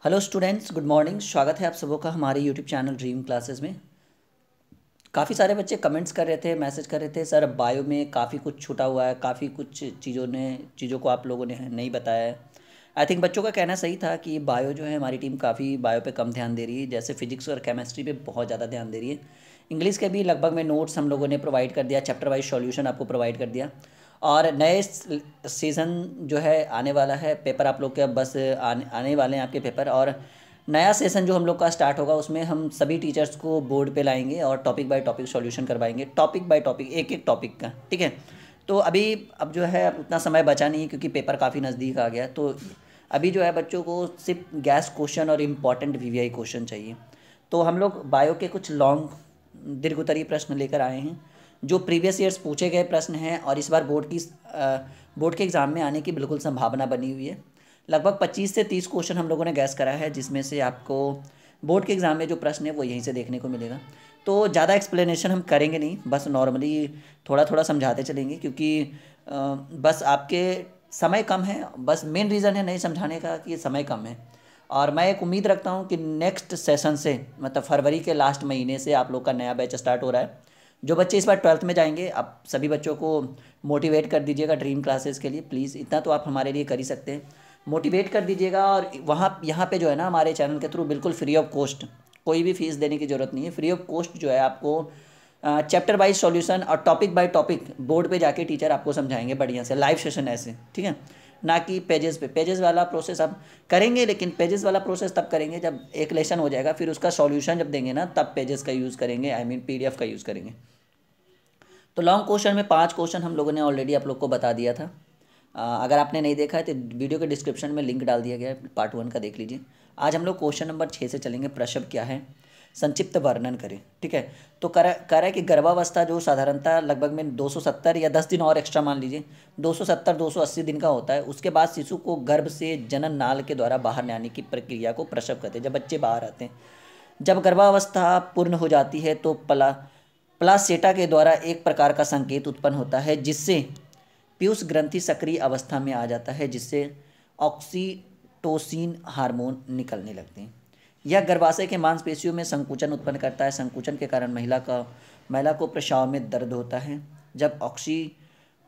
Hello students, good morning. स्वागत है आप सबों का हमारे यूट्यूब चैनल ड्रीम क्लासेस में। काफ़ी सारे बच्चे कमेंट्स कर रहे थे, मैसेज कर रहे थे, सर बायो में काफ़ी कुछ छूटा हुआ है, काफ़ी कुछ चीज़ों को आप लोगों ने नहीं बताया है। आई थिंक बच्चों का कहना सही था कि बायो जो है हमारी टीम काफ़ी बायो पे कम ध्यान दे रही है, जैसे फिजिक्स और केमिस्ट्री पे बहुत ज़्यादा ध्यान दे रही है। इंग्लिश के भी लगभग में नोट्स हम लोगों ने प्रोवाइड कर दिया, चैप्टर वाइज सॉल्यूशन आपको प्रोवाइड कर दिया। और नए सीज़न जो है आने वाला है, पेपर आप लोग के बस आने वाले हैं आपके पेपर। और नया सेशन जो हम लोग का स्टार्ट होगा उसमें हम सभी टीचर्स को बोर्ड पे लाएंगे और टॉपिक बाय टॉपिक सॉल्यूशन करवाएंगे, टॉपिक बाय टॉपिक, एक एक टॉपिक का। ठीक है। तो अब जो है उतना समय बचा नहीं है क्योंकि पेपर काफ़ी नज़दीक आ गया है। तो अभी जो है बच्चों को सिर्फ गैस क्वेश्चन और इम्पॉर्टेंट वीवीआई क्वेश्चन चाहिए। तो हम लोग बायो के कुछ लॉन्ग दीर्घोत्तरीय प्रश्न लेकर आए हैं जो प्रीवियस ईयर्स पूछे गए प्रश्न हैं और इस बार बोर्ड के एग्ज़ाम में आने की बिल्कुल संभावना बनी हुई है। लगभग 25 से 30 क्वेश्चन हम लोगों ने गैस करा है, जिसमें से आपको बोर्ड के एग्ज़ाम में जो प्रश्न है वो यहीं से देखने को मिलेगा। तो ज़्यादा एक्सप्लेनेशन हम करेंगे नहीं, बस नॉर्मली थोड़ा थोड़ा समझाते चलेंगे क्योंकि बस आपके समय कम है। बस मेन रीज़न है नहीं समझाने का कि समय कम है। और मैं एक उम्मीद रखता हूँ कि नेक्स्ट सेशन से, मतलब फरवरी के लास्ट महीने से आप लोग का नया बैच स्टार्ट हो रहा है। जो बच्चे इस बार 12th में जाएंगे, आप सभी बच्चों को मोटिवेट कर दीजिएगा ड्रीम क्लासेस के लिए। प्लीज़ इतना तो आप हमारे लिए कर ही सकते हैं, मोटिवेट कर दीजिएगा। और वहाँ यहाँ पे जो है ना हमारे चैनल के थ्रू बिल्कुल फ्री ऑफ कॉस्ट, कोई भी फीस देने की ज़रूरत नहीं है, फ्री ऑफ कॉस्ट जो है आपको चैप्टर वाइज सॉल्यूशन और टॉपिक बाय टॉपिक बोर्ड पे जाके टीचर आपको समझाएंगे बढ़िया से, लाइव सेशन ऐसे। ठीक है, ना कि पेजेस पे। पेजेस वाला प्रोसेस अब करेंगे, लेकिन पेजेस वाला प्रोसेस तब करेंगे जब एक लेसन हो जाएगा, फिर उसका सॉल्यूशन जब देंगे ना तब पेजेस का यूज़ करेंगे, आई मीन पीडीएफ का यूज़ करेंगे। तो लॉन्ग क्वेश्चन में 5 क्वेश्चन हम लोगों ने ऑलरेडी आप लोग को बता दिया था। अगर आपने नहीं देखा है तो वीडियो के डिस्क्रिप्शन में लिंक डाल दिया गया है, पार्ट 1 का देख लीजिए। आज हम लोग क्वेश्चन नंबर 6 से चलेंगे। प्रसव क्या है, संक्षिप्त वर्णन करें। ठीक है। तो कह रहा है कि गर्भावस्था जो साधारणतः लगभग में 270 या 10 दिन और एक्स्ट्रा मान लीजिए, 270-280 दिन का होता है। उसके बाद शिशु को गर्भ से जनन नाल के द्वारा बाहर आने की प्रक्रिया को प्रसव कहते हैं, जब बच्चे बाहर आते हैं। जब गर्भावस्था पूर्ण हो जाती है तो प्लासेटा के द्वारा एक प्रकार का संकेत उत्पन्न होता है जिससे पीयूष ग्रंथि सक्रिय अवस्था में आ जाता है, जिससे ऑक्सीटोसिन हार्मोन निकलने लगते हैं। यह गर्भाशय के मांसपेशियों में संकुचन उत्पन्न करता है। संकुचन के कारण महिला को प्रसव में दर्द होता है। जब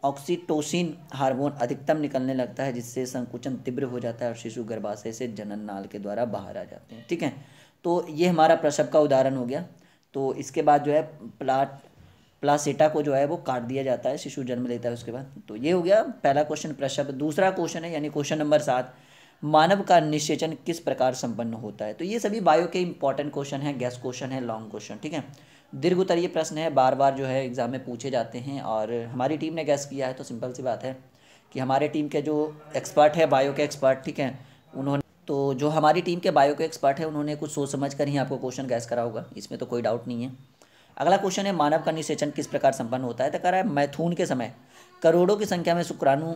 ऑक्सीटोसिन हार्मोन अधिकतम निकलने लगता है, जिससे संकुचन तीव्र हो जाता है और शिशु गर्भाशय से जनन नाल के द्वारा बाहर आ जाते हैं। ठीक है। तो ये हमारा प्रसव का उदाहरण हो गया। तो इसके बाद जो है प्लासेटा को जो है वो काट दिया जाता है, शिशु जन्म लेता है उसके बाद। तो ये हो गया पहला क्वेश्चन प्रसव। दूसरा क्वेश्चन है यानी क्वेश्चन नंबर 7, मानव का निषेचन किस प्रकार संपन्न होता है। तो ये सभी बायो के इंपॉर्टेंट क्वेश्चन है, गैस क्वेश्चन है, लॉन्ग क्वेश्चन। ठीक है, दीर्घ उत्तरीय प्रश्न है, बार बार जो है एग्जाम में पूछे जाते हैं। और हमारी टीम ने गैस किया है तो सिंपल सी बात है कि हमारे टीम के जो एक्सपर्ट है, बायो के एक्सपर्ट, ठीक है, उन्होंने तो जो हमारी टीम के बायो के एक्सपर्ट है उन्होंने कुछ सोच समझ कर ही आपको क्वेश्चन गैस करा होगा, इसमें तो कोई डाउट नहीं है। अगला क्वेश्चन है, मानव का निषेचन किस प्रकार संपन्न होता है। तो कह रहा है मैथुन के समय करोड़ों की संख्या में शुक्राणु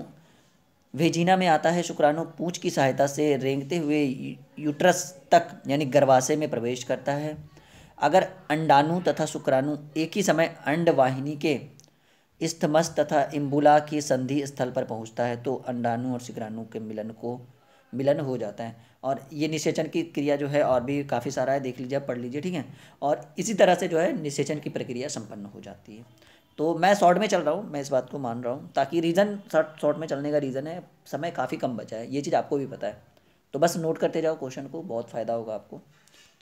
वेजिना में आता है। शुक्राणु पूंछ की सहायता से रेंगते हुए यूट्रस तक यानी गर्भाशय में प्रवेश करता है। अगर अंडाणु तथा शुक्राणु एक ही समय अंडवाहिनी के इस्थमस तथा इम्बुला की संधि स्थल पर पहुंचता है तो अंडाणु और शुक्राणु के मिलन हो जाता है। और ये निषेचन की क्रिया जो है और भी काफ़ी सारा है, देख लीजिए, पढ़ लीजिए। ठीक है। और इसी तरह से जो है निषेचन की प्रक्रिया संपन्न हो जाती है। तो मैं शॉर्ट में चल रहा हूँ, मैं इस बात को मान रहा हूँ, ताकि रीज़न शॉर्ट में चलने का रीज़न है समय काफ़ी कम बचा है, ये चीज़ आपको भी पता है। तो बस नोट करते जाओ क्वेश्चन को, बहुत फ़ायदा होगा आपको।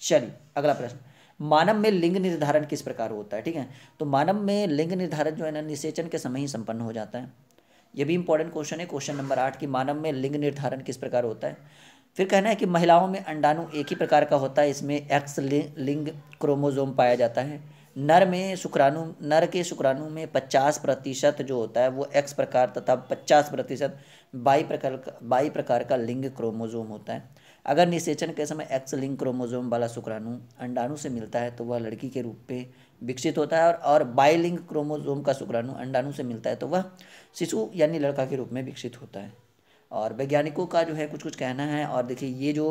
चलिए अगला प्रश्न, मानव में लिंग निर्धारण किस प्रकार होता है। ठीक है। तो मानव में लिंग निर्धारण जो है ना निषेचन के समय ही संपन्न हो जाता है। ये भी इंपॉर्टेंट क्वेश्चन है, क्वेश्चन नंबर 8 कि मानव में लिंग निर्धारण किस प्रकार होता है। फिर कहना है कि महिलाओं में अंडाणु एक ही प्रकार का होता है, इसमें एक्स लिंग क्रोमोजोम पाया जाता है। नर के शुक्राणु में 50% जो होता है वो एक्स प्रकार तथा 50% बाई प्रकार का लिंग क्रोमोजोम होता है। अगर निषेचन के समय एक्स लिंग क्रोमोजोम वाला शुक्राणु अंडाणु से मिलता है तो वह लड़की के रूप में विकसित होता है, और बाई लिंग क्रोमोजोम का शुक्राणु अंडाणु से मिलता है तो वह शिशु यानी लड़का के रूप में विकसित होता है। और वैज्ञानिकों का जो है कुछ कुछ कहना है। और देखिए ये जो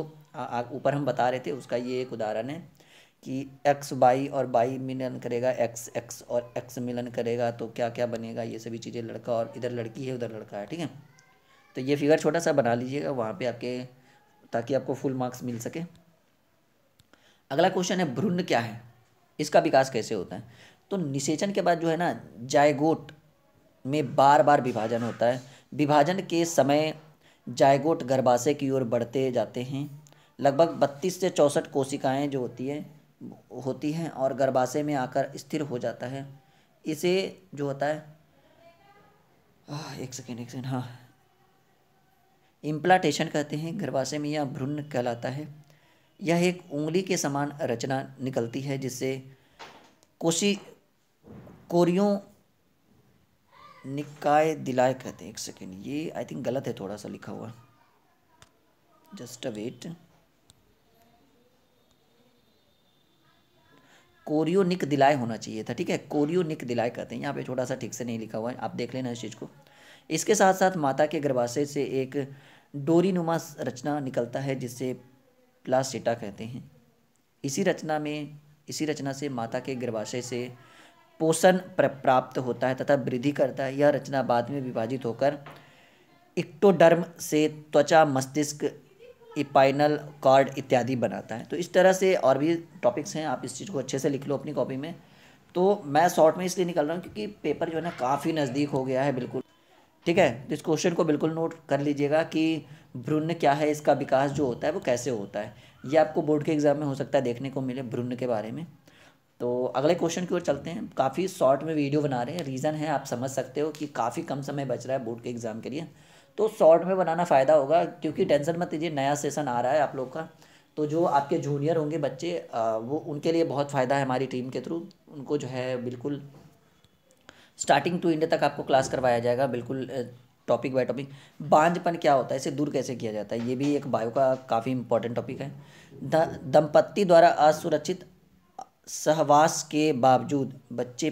ऊपर हम बता रहे थे उसका ये एक उदाहरण है कि एक्स बाई और बाई मिलन करेगा, एक्स एक्स और एक्स मिलन करेगा तो क्या क्या बनेगा, ये सभी चीज़ें, लड़का और इधर लड़की है उधर लड़का है। ठीक है। तो ये फिगर छोटा सा बना लीजिएगा, वहाँ पे आपके ताकि आपको फुल मार्क्स मिल सके। अगला क्वेश्चन है भ्रूण क्या है, इसका विकास कैसे होता है। तो निषेचन के बाद जो है ना जायगोट में बार बार विभाजन होता है। विभाजन के समय जायगोट गर्भाशय की ओर बढ़ते जाते हैं। लगभग 32 से 64 कोशिकाएं जो होती हैं और गर्भाशय में आकर स्थिर हो जाता है। इसे जो होता है एक सेकेंड हाँ, इम्प्लांटेशन कहते हैं। गर्भाशय में यह भ्रूण कहलाता है। यह एक उंगली के समान रचना निकलती है जिससे कोशी कोरियों निकाय दिलाय कहते हैं। एक सेकेंड, ये आई थिंक गलत है थोड़ा सा लिखा हुआ, जस्ट अ वेट। कोरियोनिक दिलाय होना चाहिए था, ठीक है, कोरियोनिक दिलाय कहते हैं। यहाँ पे थोड़ा सा ठीक से नहीं लिखा हुआ है, आप देख लेना इस चीज़ को। इसके साथ साथ माता के गर्भाशय से एक डोरीनुमा रचना निकलता है जिससे प्लासेंटा कहते हैं। इसी रचना से माता के गर्भाशय से पोषण प्राप्त होता है तथा वृद्धि करता है। यह रचना बाद में विभाजित होकर इक्टोडर्म से त्वचा, मस्तिष्क, इपाइनल कॉर्ड इत्यादि बनाता है। तो इस तरह से और भी टॉपिक्स हैं, आप इस चीज़ को अच्छे से लिख लो अपनी कॉपी में। तो मैं शॉर्ट में इसलिए निकल रहा हूँ क्योंकि पेपर जो है ना काफ़ी नज़दीक हो गया है बिल्कुल, ठीक है। तो इस क्वेश्चन को बिल्कुल नोट कर लीजिएगा कि भ्रूण क्या है, इसका विकास जो होता है वो कैसे होता है। ये आपको बोर्ड के एग्जाम में हो सकता है देखने को मिले भ्रूण के बारे में। तो अगले क्वेश्चन की ओर चलते हैं। काफ़ी शॉर्ट में वीडियो बना रहे हैं, रीज़न है आप समझ सकते हो कि काफ़ी कम समय बच रहा है बोर्ड के एग्ज़ाम के लिए, तो शॉर्ट में बनाना फ़ायदा होगा। क्योंकि टेंशन मत लीजिए, नया सेशन आ रहा है आप लोग का, तो जो आपके जूनियर होंगे बच्चे वो उनके लिए बहुत फ़ायदा है हमारी टीम के थ्रू। उनको जो है बिल्कुल स्टार्टिंग टू एंड तक आपको क्लास करवाया जाएगा, बिल्कुल टॉपिक बाय टॉपिक। बांझपन क्या होता है, इसे दूर कैसे किया जाता है, ये भी एक बायो का काफ़ी इंपॉर्टेंट टॉपिक है। दंपत्ति द्वारा असुरक्षित सहवास के बावजूद बच्चे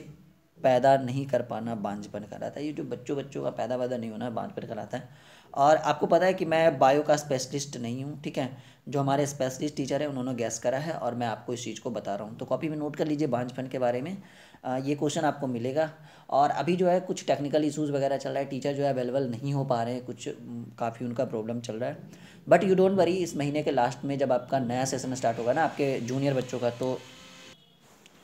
पैदा नहीं कर पाना बांझपन कहलाता है। ये जो बच्चों का पैदा वैदा नहीं होना बांझपन कहलाता है। और आपको पता है कि मैं बायो का स्पेशलिस्ट नहीं हूँ, ठीक है। जो हमारे स्पेशलिस्ट टीचर है उन्होंने गैस करा है और मैं आपको इस चीज़ को बता रहा हूँ। तो कॉपी में नोट कर लीजिए बांझपन के बारे में, ये क्वेश्चन आपको मिलेगा। और अभी जो है कुछ टेक्निकल इश्यूज़ वगैरह चल रहा है, टीचर जो है अवेलेबल नहीं हो पा रहे हैं, कुछ काफ़ी उनका प्रॉब्लम चल रहा है। बट यू डोंट वरी, इस महीने के लास्ट में जब आपका नया सेशन स्टार्ट होगा ना आपके जूनियर बच्चों का, तो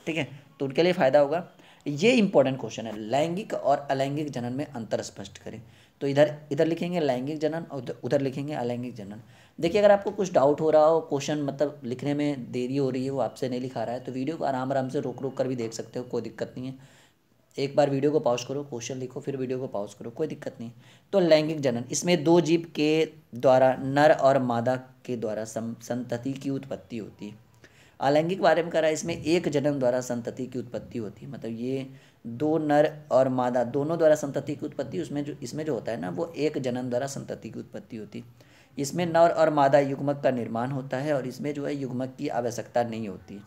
ठीक है, तो उनके लिए फ़ायदा होगा। ये इंपॉर्टेंट क्वेश्चन है, लैंगिक और अलैंगिक जनन में अंतर स्पष्ट करें। तो इधर लिखेंगे लैंगिक जनन और उधर लिखेंगे अलैंगिक जनन। देखिए अगर आपको कुछ डाउट हो रहा हो, क्वेश्चन मतलब लिखने में देरी हो रही है, वो आपसे नहीं लिखा रहा है, तो वीडियो को आराम आराम से रोक रोक कर भी देख सकते हो, कोई दिक्कत नहीं है। एक बार वीडियो को पॉज करो, क्वेश्चन लिखो, फिर वीडियो को पॉज करो, कोई दिक्कत नहीं। तो लैंगिक जनन, इसमें दो जीव के द्वारा नर और मादा के द्वारा संतति की उत्पत्ति होती है। अलैंगिक बारे में करा, इसमें एक जन्म द्वारा संतति की उत्पत्ति होती है। मतलब ये दो नर और मादा दोनों द्वारा संतति की उत्पत्ति, इसमें जो होता है ना वो एक जन्म द्वारा संतति की उत्पत्ति होती है। इसमें नर और मादा युग्मक का निर्माण होता है और इसमें जो है युग्मक की आवश्यकता नहीं होती।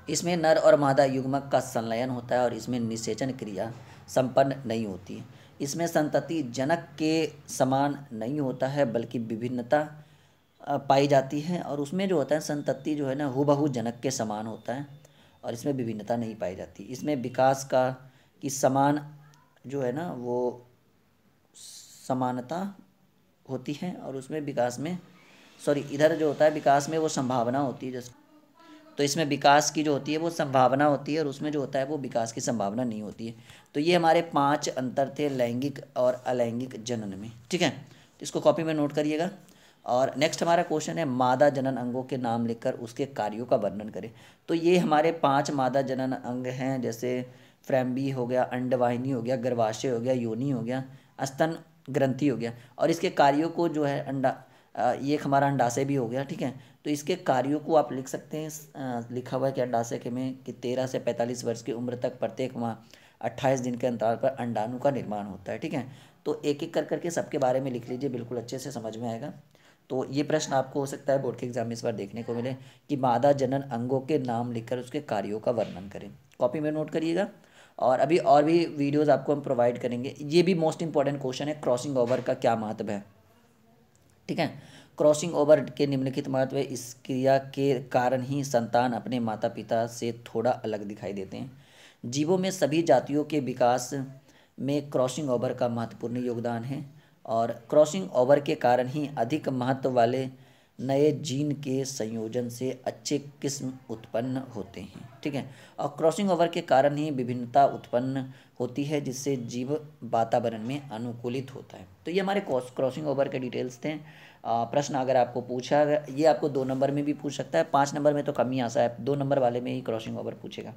इसमें नर और मादा युग्मक का संलयन होता है और इसमें निषेचन क्रिया संपन्न नहीं होती है। इसमें संतति जनक के समान नहीं होता है बल्कि विभिन्नता पाई जाती है, और उसमें जो होता है संतति जो है ना हूबहू जनक के समान होता है और इसमें विभिन्नता नहीं पाई जाती। इसमें विकास की समान जो है ना वो समानता होती है और उसमें विकास में इधर जो होता है विकास में वो संभावना होती है। जैसे तो इसमें विकास की जो होती है वो संभावना होती है और उसमें जो होता है वो विकास की संभावना नहीं होती है। तो ये हमारे 5 अंतर थे लैंगिक और अलैंगिक जनन में, ठीक है। तो इसको कॉपी में नोट करिएगा। और नेक्स्ट हमारा क्वेश्चन है मादा जनन अंगों के नाम लिखकर उसके कार्यों का वर्णन करें। तो ये हमारे 5 मादा जनन अंग हैं, जैसे फ्रैम्बी हो गया, अंडवाहिनी हो गया, गर्भाशय हो गया, योनि हो गया, स्तन ग्रंथि हो गया। और इसके कार्यों को जो है ये एक हमारा अंडाशय भी हो गया, ठीक है। तो इसके कार्यों को आप लिख सकते हैं, लिखा हुआ है कि अंडाशय के में कि 13 से 45 वर्ष की उम्र तक प्रत्येक माह 28 दिन के अंतराल पर अंडाणु का निर्माण होता है, ठीक है। तो एक एक कर करके सबके बारे में लिख लीजिए, बिल्कुल अच्छे से समझ में आएगा। तो ये प्रश्न आपको हो सकता है बोर्ड के एग्जाम में इस बार देखने को मिले कि मादा जनन अंगों के नाम लिखकर उसके कार्यों का वर्णन करें। कॉपी में नोट करिएगा। और अभी और भी वीडियोज़ आपको हम प्रोवाइड करेंगे। ये भी मोस्ट इंपॉर्टेंट क्वेश्चन है, क्रॉसिंग ओवर का क्या महत्व है, ठीक है। क्रॉसिंग ओवर के निम्नलिखित महत्व है। इस क्रिया के कारण ही संतान अपने माता पिता से थोड़ा अलग दिखाई देते हैं। जीवों में सभी जातियों के विकास में क्रॉसिंग ओवर का महत्वपूर्ण योगदान है। और क्रॉसिंग ओवर के कारण ही अधिक महत्व वाले नए जीन के संयोजन से अच्छे किस्म उत्पन्न होते हैं। ठीक है, और क्रॉसिंग ओवर के कारण ही विभिन्नता उत्पन्न होती है जिससे जीव वातावरण में अनुकूलित होता है। तो ये हमारे क्रॉसिंग ओवर के डिटेल्स थे। प्रश्न अगर आपको पूछा, ये आपको 2 नंबर में भी पूछ सकता है, 5 नंबर में तो कम ही आसा है, 2 नंबर वाले में ही क्रॉसिंग ओवर पूछेगा।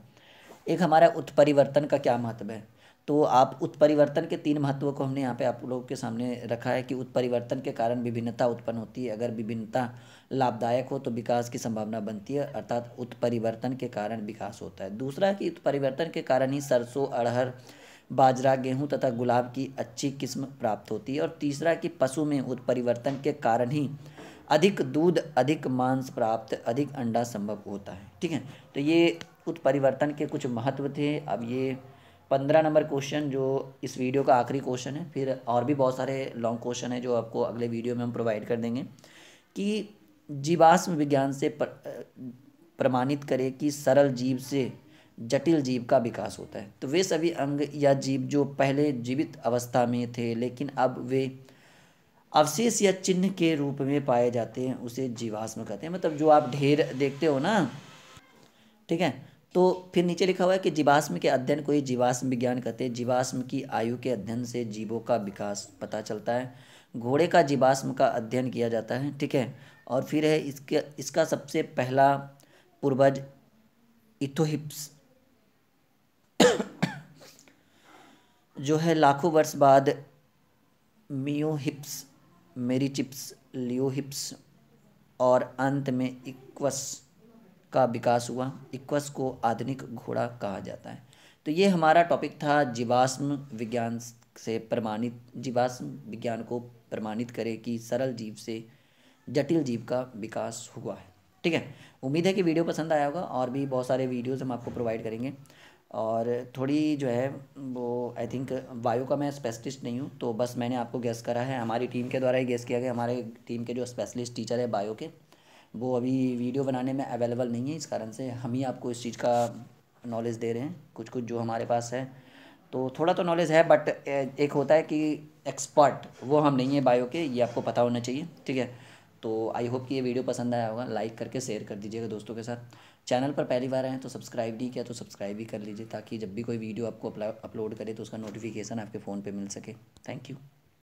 एक हमारा उत्परिवर्तन का क्या महत्व है, तो आप उत्परिवर्तन के 3 महत्वों को हमने यहाँ पे आप लोगों के सामने रखा है कि उत्परिवर्तन के कारण विभिन्नता उत्पन्न होती है। अगर विभिन्नता लाभदायक हो तो विकास की संभावना बनती है, अर्थात उत्परिवर्तन के कारण विकास होता है। दूसरा कि उत्परिवर्तन के कारण ही सरसों, अरहर, बाजरा, गेहूं तथा गुलाब की अच्छी किस्म प्राप्त होती है। और तीसरा कि पशु में उत्परिवर्तन के कारण ही अधिक दूध, अधिक मांस प्राप्त, अधिक अंडा संभव होता है। ठीक है, तो ये उत्परिवर्तन के कुछ महत्व थे। अब ये 15 नंबर क्वेश्चन जो इस वीडियो का आखिरी क्वेश्चन है, फिर और भी बहुत सारे लॉन्ग क्वेश्चन है जो आपको अगले वीडियो में हम प्रोवाइड कर देंगे, कि जीवाश्म विज्ञान से प्रमाणित करे कि सरल जीव से जटिल जीव का विकास होता है। तो वे सभी अंग या जीव जो पहले जीवित अवस्था में थे लेकिन अब वे अवशेष या चिन्ह के रूप में पाए जाते हैं, उसे जीवाश्म कहते हैं। मतलब जो आप ढेर देखते हो ना, ठीक है, तो फिर नीचे लिखा हुआ है कि जीवाश्म के अध्ययन को ही जीवाश्म विज्ञान कहते हैं। जीवाश्म की आयु के अध्ययन से जीवों का विकास पता चलता है। घोड़े का जीवाश्म का अध्ययन किया जाता है। ठीक है, और फिर है इसका सबसे पहला पूर्वज इथोहिप्स जो है लाखों वर्ष बाद मियोहिप्स, मेरिचिप्स, लियोहिप्स और अंत में इक्वस का विकास हुआ। इक्वस को आधुनिक घोड़ा कहा जाता है। तो ये हमारा टॉपिक था जीवाश्म विज्ञान से प्रमाणित, जीवाश्म विज्ञान को प्रमाणित करे कि सरल जीव से जटिल जीव का विकास हुआ है। ठीक है, उम्मीद है कि वीडियो पसंद आया होगा, और भी बहुत सारे वीडियोज़ हम आपको प्रोवाइड करेंगे। और थोड़ी जो है वो आई थिंक बायो का मैं स्पेशलिस्ट नहीं हूँ, तो बस मैंने आपको गेस करा है, हमारी टीम के द्वारा ही गेस किया गया। हमारे टीम के जो स्पेशलिस्ट टीचर है बायो के, वो अभी वीडियो बनाने में अवेलेबल नहीं है, इस कारण से हम ही आपको इस चीज़ का नॉलेज दे रहे हैं, कुछ कुछ जो हमारे पास है। तो थोड़ा तो नॉलेज है, बट एक होता है कि एक्सपर्ट, वो हम नहीं है बायो के, ये आपको पता होना चाहिए। ठीक है, तो आई होप कि ये वीडियो पसंद आया होगा। लाइक करके शेयर कर दीजिएगा दोस्तों के साथ। चैनल पर पहली बार आए हैं तो सब्सक्राइब नहीं किया तो सब्सक्राइब भी कर लीजिए, ताकि जब भी कोई वीडियो आपको अपलोड करे तो उसका नोटिफिकेशन आपके फ़ोन पे मिल सके। Thank you.